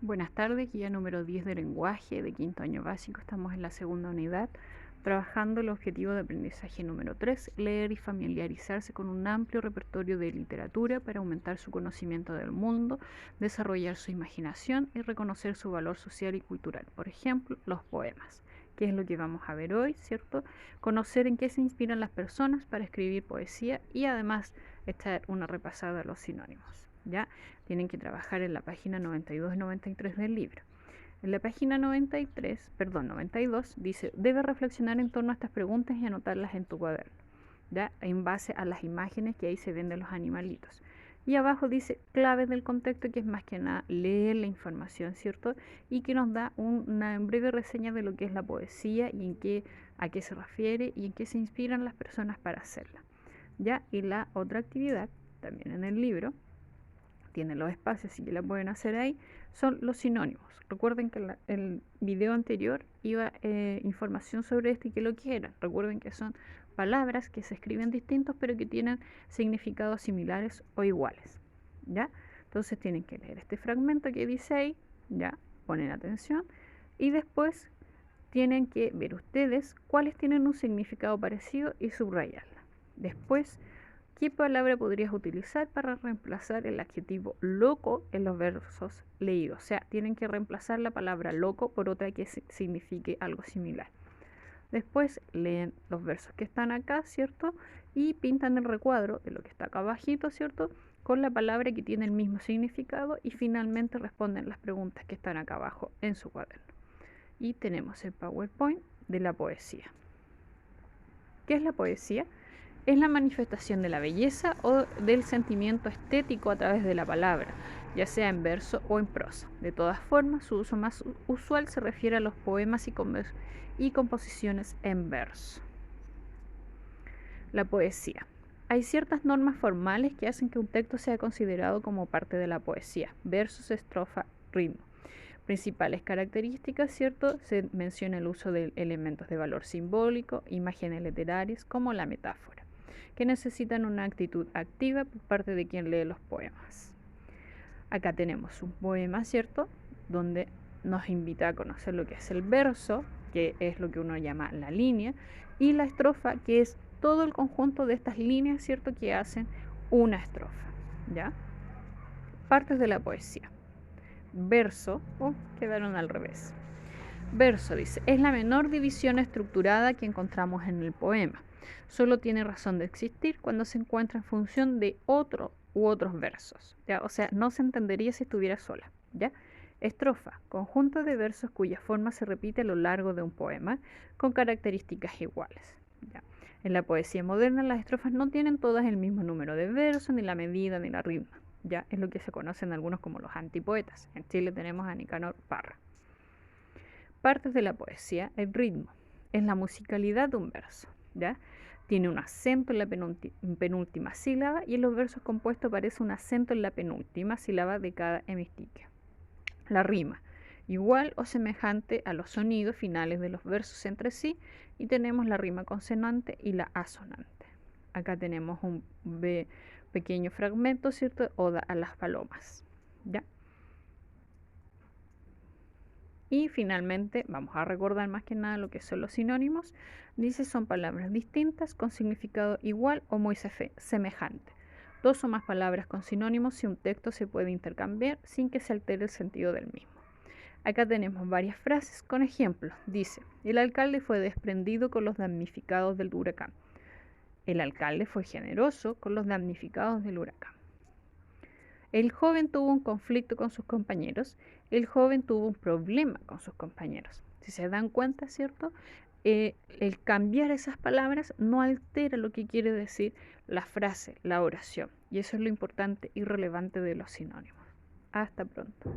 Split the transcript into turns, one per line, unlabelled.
Buenas tardes, guía número 10 de lenguaje de quinto año básico. Estamos en la segunda unidad, trabajando el objetivo de aprendizaje número 3, leer y familiarizarse con un amplio repertorio de literatura para aumentar su conocimiento del mundo, desarrollar su imaginación y reconocer su valor social y cultural. Por ejemplo, los poemas, que es lo que vamos a ver hoy, ¿cierto? Conocer en qué se inspiran las personas para escribir poesía y además echar una repasada a los sinónimos. ¿Ya? Tienen que trabajar en la página 92 y 93 del libro. En la página 92 dice, debes reflexionar en torno a estas preguntas y anotarlas en tu cuaderno, ¿ya? En base a las imágenes que ahí se ven de los animalitos. Y abajo dice claves del contexto, que es más que nada leer la información, ¿cierto? Y que nos da una breve reseña de lo que es la poesía y a qué se refiere y en qué se inspiran las personas para hacerla, ¿ya? Y la otra actividad, también en el libro, tiene los espacios, así que la pueden hacer ahí, son los sinónimos. Recuerden que en el video anterior iba información sobre esto y qué lo que eran. Recuerden que son palabras que se escriben distintos pero que tienen significados similares o iguales, ¿ya? Entonces tienen que leer este fragmento que dice ahí, ya, ponen atención y después tienen que ver ustedes cuáles tienen un significado parecido y subrayarla. Después, ¿qué palabra podrías utilizar para reemplazar el adjetivo loco en los versos leídos? O sea, tienen que reemplazar la palabra loco por otra que signifique algo similar. Después leen los versos que están acá, ¿cierto? Y pintan el recuadro de lo que está acá abajito, ¿cierto? Con la palabra que tiene el mismo significado y finalmente responden las preguntas que están acá abajo en su cuaderno. Y tenemos el PowerPoint de la poesía. ¿Qué es la poesía? Es la manifestación de la belleza o del sentimiento estético a través de la palabra, ya sea en verso o en prosa. De todas formas, su uso más usual se refiere a los poemas y composiciones en verso. La poesía. Hay ciertas normas formales que hacen que un texto sea considerado como parte de la poesía: versos, estrofa, ritmo. Principales características, ¿cierto? Se menciona el uso de elementos de valor simbólico, imágenes literarias como la metáfora, que necesitan una actitud activa por parte de quien lee los poemas. Acá tenemos un poema, ¿cierto?, donde nos invita a conocer lo que es el verso, que es lo que uno llama la línea, y la estrofa, que es todo el conjunto de estas líneas, ¿cierto?, que hacen una estrofa, ¿ya? Partes de la poesía. Verso, quedaron al revés. Verso, dice, es la menor división estructurada que encontramos en el poema. Solo tiene razón de existir cuando se encuentra en función de otro u otros versos, ¿ya? O sea, no se entendería si estuviera sola, ¿ya? Estrofa, conjunto de versos cuya forma se repite a lo largo de un poema con características iguales, ¿ya? En la poesía moderna las estrofas no tienen todas el mismo número de versos, ni la medida, ni la rima, ¿ya? Es lo que se conocen algunos como los antipoetas. En Chile tenemos a Nicanor Parra. Partes de la poesía. El ritmo es la musicalidad de un verso, ¿ya? Tiene un acento en la penúltima sílaba y en los versos compuestos aparece un acento en la penúltima sílaba de cada hemistiquio. La rima, igual o semejante a los sonidos finales de los versos entre sí, y tenemos la rima consonante y la asonante. Acá tenemos un pequeño fragmento, ¿cierto? Oda a las palomas, ¿ya? Y finalmente vamos a recordar más que nada lo que son los sinónimos. Dice, son palabras distintas con significado igual o muy semejante. Dos o más palabras con sinónimos si un texto se puede intercambiar sin que se altere el sentido del mismo. Acá tenemos varias frases con ejemplos. Dice, el alcalde fue desprendido con los damnificados del huracán. El alcalde fue generoso con los damnificados del huracán. El joven tuvo un conflicto con sus compañeros. El joven tuvo un problema con sus compañeros. Si se dan cuenta, ¿cierto? El cambiar esas palabras no altera lo que quiere decir la frase, la oración. Y eso es lo importante y relevante de los sinónimos. Hasta pronto.